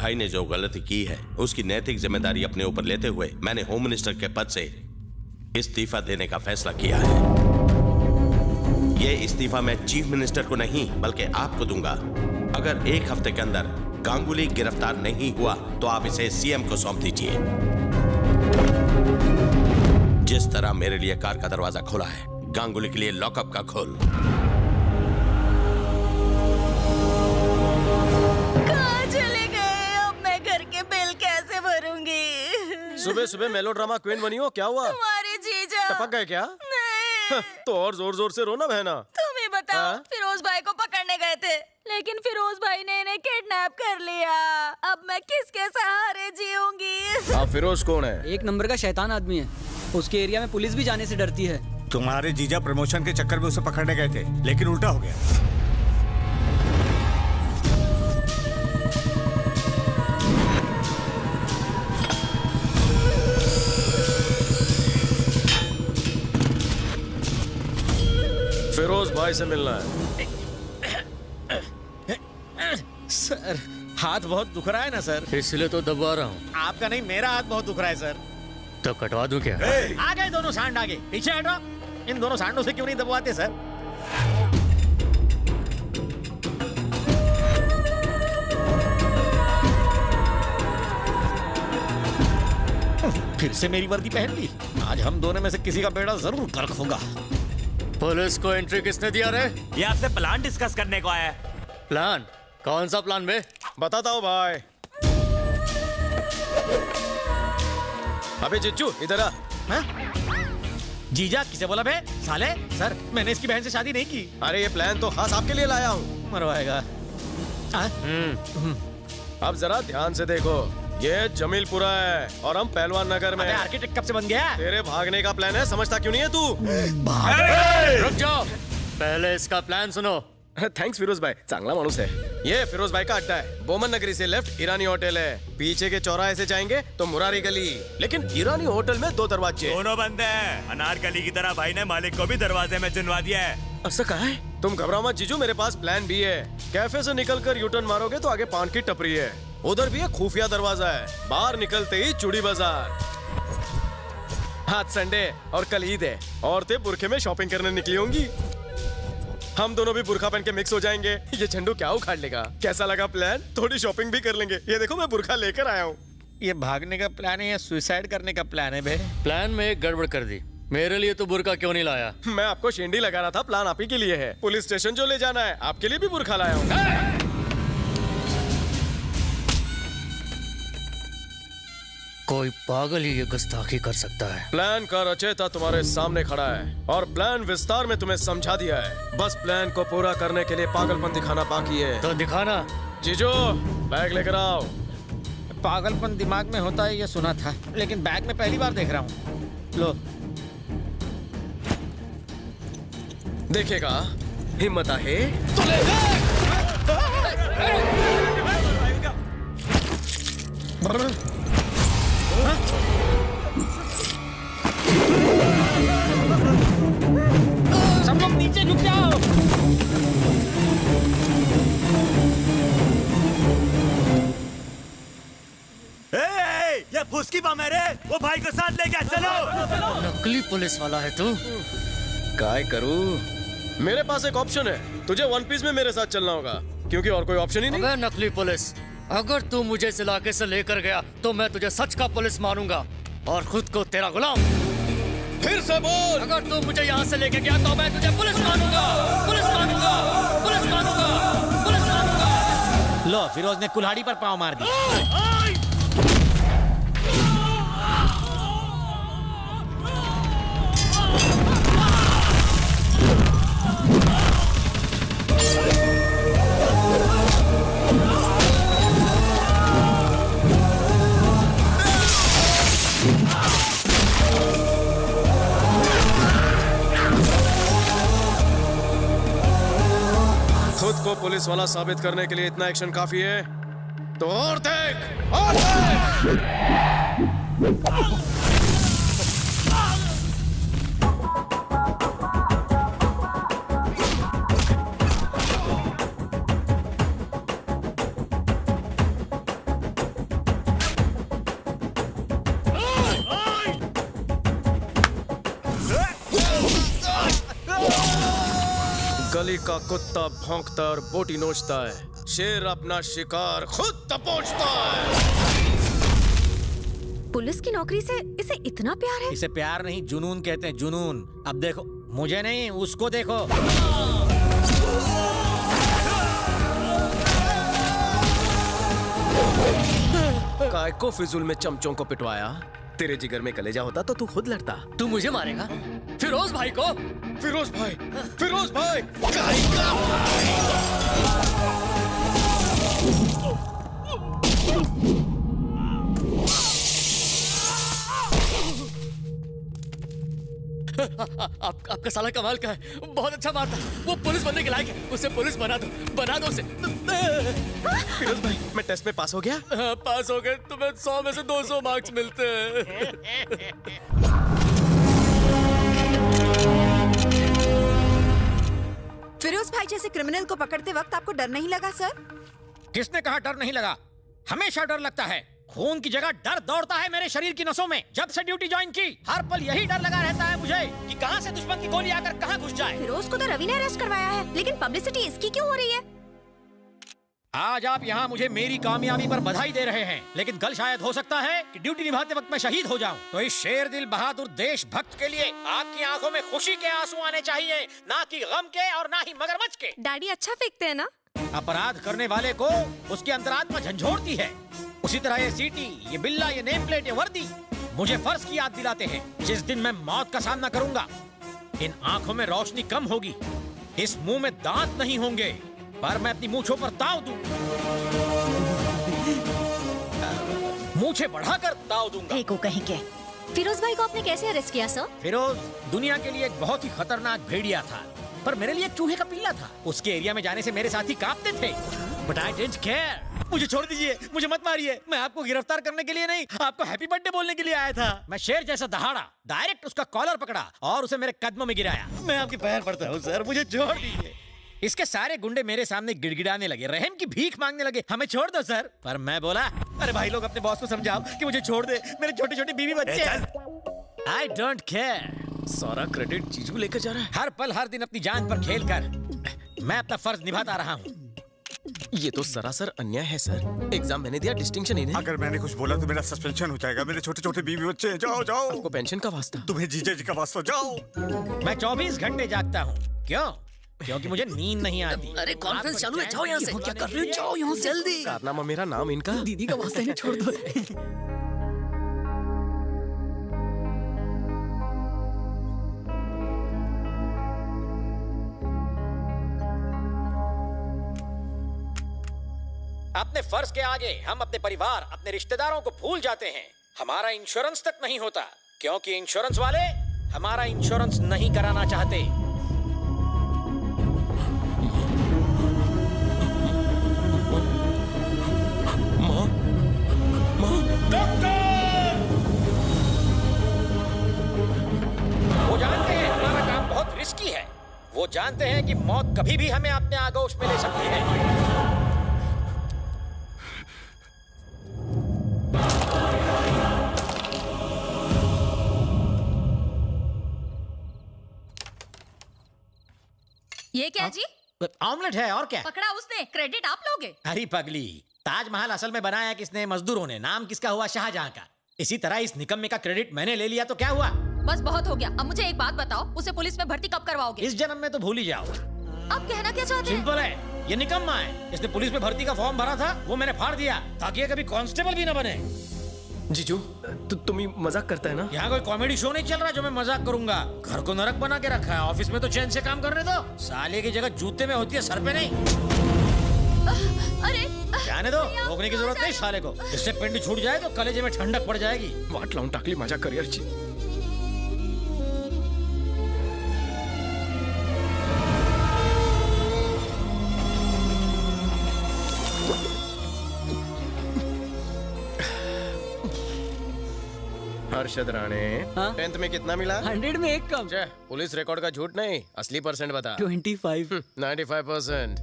भाई ने जो गलती की है उसकी नैतिक जिम्मेदारी अपने ऊपर लेते हुए मैंने होम मिनिस्टर के पद से इस्तीफा देने का फैसला किया है। यह इस्तीफा मैं चीफ मिनिस्टर को नहीं बल्कि आपको दूंगा। अगर 1 हफ्ते के अंदर गांगुली गिरफ्तार नहीं हुआ तो आप इसे सीएम को सौंप दीजिए। जिस तरह मेरे लिए कार का दरवाजा खोला है, गांगुली के लिए लॉकअप का खोल। कहाँ चले गए? अब मैं घर के बिल कैसे भरूंगी? सुबह सुबह मेलोड्रामा क्वीन बनी हो, क्या हुआ? तुम्हारे जीजा टपक गए क्या? नहीं। तो और जोर जोर से रोना बहना। तुम ही बताओ। हाँ? फिरोज भाई को पकड़ने गए थे, लेकिन फिरोज भाई ने इन्हें किडनैप कर लिया। अब मैं किसके सहारे जीऊंगी? आप फिरोज कौन है? 1 नंबर का शैतान आदमी है। उसके एरिया में पुलिस भी जाने से डरती है। तुम्हारे जीजा प्रमोशन के चक्कर में उसे पकड़ने गए थे, लेकिन उल्टा हो गया। फिरोज भाई से मिलना है। सर, हाथ बहुत दुख रहा है ना सर? इसलिए तो दबा रहा हूँ। आपका नहीं, मेरा हाथ बहुत दुख रहा है सर। तो कटवा दूं क्या? आ गए दोनों सांड, आगे पीछे हटो। इन दोनों सांडों से क्यों नहीं दबवाते सर? फिर से मेरी वर्दी पहन ली। आज हम दोनों में से किसी का बेड़ा जरूर गर्क होगा। पुलिस को एंट्री किसने दिया रे? ये आपसे प्लान डिस्कस करने को आया है। प्लान? कौन सा प्लान बे? बताता हूँ भाई। अबे जिज्जू इधर आ। हाँ? जीजा किसे बोला बे? साले सर, मैंने इसकी बहन से शादी नहीं की। अरे ये प्लान तो खास आपके लिए लाया हूँ। मरवाएगा। अब जरा ध्यान से देखो, ये जमीलपुरा है और हम पहलवान नगर में। आर्किटेक्ट कब से बन गया? तेरे भागने का प्लान है, समझता क्यों नहीं है तू? रुक जाओ, पहले इसका प्लान सुनो। थैंक्स फिरोज भाई, चांगला मानुस है। ये फिरोज भाई का अड्डा है। बोमन नगरी से लेफ्ट ईरानी होटल है। पीछे के चौराहे से जाएंगे तो मुरारी गली। लेकिन ईरानी होटल में 2 दरवाजे। दोनों बंद हैं। अनारकली की तरह भाई ने मालिक को भी दरवाजे में चुनवा दिया है। ऐसा कहा है? तुम घबराओ मत जीजू, मेरे पास प्लान भी है। कैफे से निकलकर यूटर्न मारोगे तो आगे पान की टपरी है। उधर भी एक खुफिया दरवाजा है। बाहर निकलते ही चूड़ी बाजार। आज संडे और कल ईद है। औरतें बुरखे में शॉपिंग करने निकली होंगी। हम दोनों भी बुरखा पहन के मिक्स हो जाएंगे। ये झंडू क्या उखाड़ लेगा? कैसा लगा प्लान? थोड़ी शॉपिंग भी कर लेंगे। ये देखो मैं बुरखा लेकर आया हूँ। ये भागने का प्लान है या सुसाइड करने का प्लान है बे? प्लान में एक गड़बड़ कर दी। मेरे लिए तो बुर्का क्यों नहीं लाया? मैं आपको शेंडी लगा रहा था, प्लान आप ही के लिए है। पुलिस स्टेशन जो ले जाना है, आपके लिए भी बुरखा लाया हूँ। कोई पागल ही ये गुस्ताखी कर सकता है। प्लान का रचयिता तुम्हारे सामने खड़ा है और प्लान विस्तार में तुम्हें समझा दिया है। बस प्लान को पूरा करने के लिए पागलपन दिखाना बाकी है। तो दिखाना। जीजू बैग लेकर आओ। पागलपन दिमाग में होता है ये सुना था, लेकिन बैग में पहली बार देख रहा हूँ। लो देखेगा, हिम्मत है सब लोग नीचे झुक जाओ। ये फुसकी बम है रे, वो भाई को साथ ले गया। चलो। नकली पुलिस वाला है तू। काय करूं? मेरे पास एक ऑप्शन है। तुझे वन पीस में मेरे साथ चलना होगा, क्योंकि और कोई ऑप्शन ही नहीं। अबे नकली पुलिस, अगर तू मुझे इस इलाके से लेकर गया तो मैं तुझे सच का पुलिस मानूंगा और खुद को तेरा गुलाम। फिर से बोल। अगर तू मुझे यहाँ से लेके गया तो मैं तुझे पुलिस मानूंगा, पुलिस मानूंगा, पुलिस मानूंगा, पुलिस मानूंगा। लो, फिरोज ने कुल्हाड़ी पर पाँव मार दिया। खुद को पुलिस वाला साबित करने के लिए इतना एक्शन काफी है, तो और देख, और देख। गली का कुत्ता भौंकता और बोटी नोचता है, शेर अपना शिकार खुद दबोचता है। पुलिस की नौकरी से इसे इतना प्यार है? इसे प्यार नहीं, जुनून कहते हैं, जुनून। अब देखो, मुझे नहीं, उसको देखो। काय को फिजूल में चमचों को पिटवाया? तेरे जिगर में कलेजा होता तो तू खुद लड़ता। तू मुझे मारेगा? फिरोज भाई को? फिरोज भाई, फिरोज भाई, आपका साला कमाल का है, बहुत अच्छा मारता। वो पुलिस बनने के लायक है, उसे पुलिस बना दो उसे। फिरोज भाई, मैं टेस्ट में पास हो गया? पास हो गए, तुम्हें 100 में से 200 मार्क्स मिलते हैं। फिरोज भाई जैसे क्रिमिनल को पकड़ते वक्त आपको डर नहीं लगा सर? किसने कहा डर नहीं लगा? हमेशा डर लगता है। खून की जगह डर दौड़ता है मेरे शरीर की नसों में। जब से ड्यूटी ज्वाइन की, हर पल यही डर लगा रहता है मुझे कि कहां से दुश्मन की गोली आकर कहां घुस जाए। फिरोज को तो रवि ने अरेस्ट करवाया है, लेकिन पब्लिसिटी इसकी क्यों हो रही है? आज आप यहाँ मुझे मेरी कामयाबी पर बधाई दे रहे हैं, लेकिन कल शायद हो सकता है कि ड्यूटी निभाते वक्त मैं शहीद हो जाऊं। तो इस शेर दिल बहादुर देशभक्त के लिए आपकी आंखों में खुशी के आंसू आने चाहिए, ना कि गम के और ना ही मगरमच्छ के। डैडी अच्छा फेंकते हैं ना? अपराध करने वाले को उसकी अंतरात्मा झंझोड़ती है। उसी तरह ये सीटी, ये बिल्ला, ये नेम प्लेट, ये वर्दी मुझे फर्ज की याद दिलाते हैं। जिस दिन मैं मौत का सामना करूंगा, इन आंखों में रोशनी कम होगी, इस मुंह में दांत नहीं होंगे, पर मैं अपनी मूंछों पर ताव दूं, मूंछें बढ़ाकर ताव दूंगा। देखो कहीं के। फिरोज भाई को आपने कैसे अरेस्ट किया सर? फिरोज दुनिया के लिए एक बहुत ही खतरनाक भेड़िया था, पर मेरे लिए एक चूहे का पिल्ला था। उसके एरिया में जाने से मेरे साथी कांपते थे, बट आई डिडंट केयर। मुझे छोड़ दीजिए, मुझे मत मारिए। मैं आपको गिरफ्तार करने के लिए नहीं, आपको हैप्पी बर्थडे बोलने के लिए आया था। मैं शेर जैसा दहाड़ा, डायरेक्ट उसका कॉलर पकड़ा और उसे मेरे कदमों में गिराया। मैं आपके पैर पड़ता हूँ सर, मुझे छोड़ दीजिए। इसके सारे गुंडे मेरे सामने गिड़गिड़ाने लगे, रहम की भीख मांगने लगे, हमें छोड़ दो सर। पर मैं बोला, अरे भाई लोग, अपने बॉस को समझाओ कि मुझे छोड़ दे, मेरे छोटे छोटे बीवी बच्चे हैं। I don't care. सारा क्रेडिट जीजू लेकर जा रहा है। हर पल हर दिन अपनी जान पर खेल कर मैं अपना फर्ज निभाता रहा हूँ। ये तो सरासर अन्याय है सर। एग्जाम मैंने दिया, डिस्टिंक्शन इन्हें। अगर मैंने कुछ बोला तो मेरा सस्पेंशन हो जाएगा। मेरे छोटे छोटे बीवी बच्चे हैं। जाओ जाओ। आपको पेंशन का वास्ता? तुम्हें जीजा जी का वास्ता। जाओ। मैं 24 घंटे जागता हूँ। क्यों? क्योंकि मुझे नींद नहीं आती। अरे कॉन्फ्रेंस चालू है, जाओ यहाँ से। क्या कर रहे हो? जाओ यहाँ से जल्दी। कारनामा मेरा नाम इनका। दीदी का वास्ता नहीं, छोड़ दो। अपने फर्ज के आगे हम अपने परिवार, अपने रिश्तेदारों को भूल जाते हैं। हमारा इंश्योरेंस तक नहीं होता, क्योंकि इंश्योरेंस वाले हमारा इंश्योरेंस नहीं कराना चाहते। वो जानते हैं हमारा काम बहुत रिस्की है। वो जानते हैं कि मौत कभी भी हमें अपने आगोश में ले सकती है। ये क्या जी? ऑमलेट है और क्या? पकड़ा उसने, क्रेडिट आप लोगे? अरे पगली, ताजमहल असल में बनाया किसने? मजदूरों ने। नाम किसका हुआ? शाहजहां का। इसी तरह इस निकम्मे का क्रेडिट मैंने ले लिया तो क्या हुआ? बस बहुत हो गया। अब मुझे एक बात बताओ, उसे पुलिस में भर्ती कब करवाओगे? इस जन्म में तो भूल ही जाओ। अब कहना क्या चाहते हैं? सिंपल है, ये निकम्मा है। इसने पुलिस में भर्ती का फॉर्म भरा था, वो मैंने फाड़ दिया ताकि ये कभी कांस्टेबल भी न बने। जीजू, तुम ही मजाक करता है ना? यहाँ कोई कॉमेडी शो नहीं चल रहा जो मैं मजाक करूंगा। घर को नरक बना के रखा है, ऑफिस में तो चैन से काम करने दो। साले की जगह जूते में होती है, सर पे नहीं। अरे जाने दो, रोकने की जरूरत नहीं साले को। इससे पिंड छूट जाए तो कलेजे में ठंडक पड़ जाएगी। वाट लाऊं टाकली माझ्या करिअरची। हर्षद राणे, हाँ? 10th में कितना मिला? 100 में एक कम। जय, पुलिस रिकॉर्ड का झूठ नहीं, असली परसेंट बता। 25। 95%।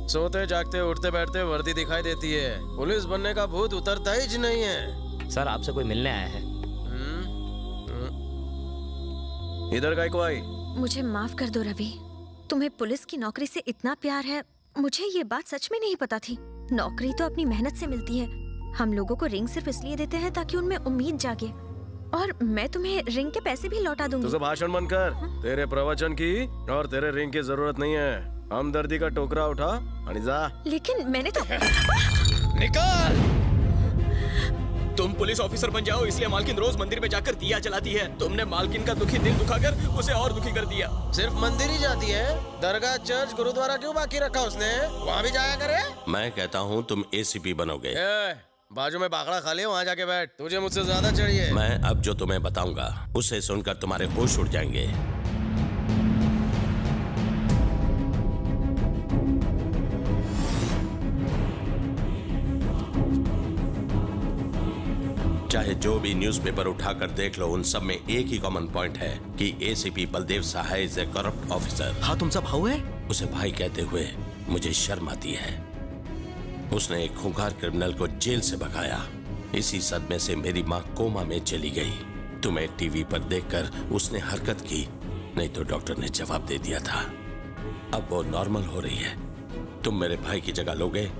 सोते जागते उठते बैठते वर्दी दिखाई देती है, पुलिस बनने का भूत उतरता ही नहीं है। सर आपसे कोई मिलने आया है। इधर काय को आई? मुझे माफ कर दो रवि, तुम्हें पुलिस की नौकरी से इतना प्यार है, मुझे ये बात सच में नहीं पता थी। नौकरी तो अपनी मेहनत से मिलती है। हम लोगों को रिंग सिर्फ इसलिए देते हैं ताकि उनमें उम्मीद जागे, और मैं तुम्हें रिंग के पैसे भी लौटा दूंगी। तुझे भाषण बंद कर। तेरे प्रवचन की और तेरे रिंग की जरूरत नहीं है। हमदर्दी का टोकरा उठा और जा। लेकिन मैंने तो निकल। तुम पुलिस ऑफिसर बन जाओ, इसलिए मालकिन रोज मंदिर में जाकर दिया जलाती है। तुमने मालकिन का दुखी दिल दुखाकर उसे और दुखी कर दिया। सिर्फ मंदिर ही जाती है, दरगाह, चर्च, गुरुद्वारा क्यों बाकी रखा उसने? वहाँ भी जाया करे। मैं कहता हूँ तुम एसीपी बनोगे। बाजू में बाखड़ा खा ले, वहाँ जाके बैठ। तुझे मुझसे ज्यादा चाहिए। मैं अब जो तुम्हें बताऊंगा उसे सुनकर तुम्हारे होश उड़ जाएंगे। चाहे जो भी न्यूज़पेपर उठाकर देख लो, उन सब में एक ही कॉमन पॉइंट है कि ACP Baldev Sahay is a corrupt officer. हाँ, तुम सब भाऊ है। उसे भाई कहते हुए मुझे शर्म आती है। उसने एक खूंखार क्रिमिनल को जेल से भगाया। इसी सदमे से मेरी माँ कोमा में चली गई। तुम्हें टीवी पर देखकर उसने हरकत की, नहीं तो डॉक्टर ने जवाब दे दिया था। अब वो नॉर्मल हो रही है। तुम मेरे भाई की जगह लोगे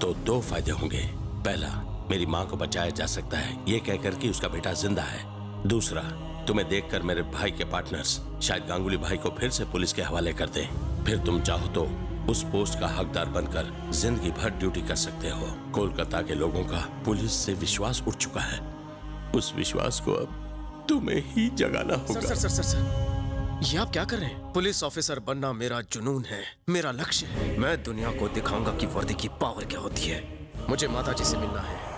तो दो फायदे होंगे। पहला, मेरी माँ को बचाया जा सकता है ये कहकर कि उसका बेटा जिंदा है। दूसरा, तुम्हें देखकर मेरे भाई के पार्टनर्स शायद गांगुली भाई को फिर से पुलिस के हवाले कर दें। फिर तुम चाहो तो उस पोस्ट का हकदार बनकर जिंदगी भर ड्यूटी कर सकते हो। कोलकाता के लोगों का पुलिस से विश्वास उठ चुका है। उस विश्वास को अब तुम्हें ही जगाना होगा। सर, ये आप क्या कर रहे हैं? पुलिस ऑफिसर बनना मेरा जुनून है, मेरा लक्ष्य है। मैं दुनिया को दिखाऊंगा कि वर्दी की पावर क्या होती है। मुझे माता जी से मिलना है।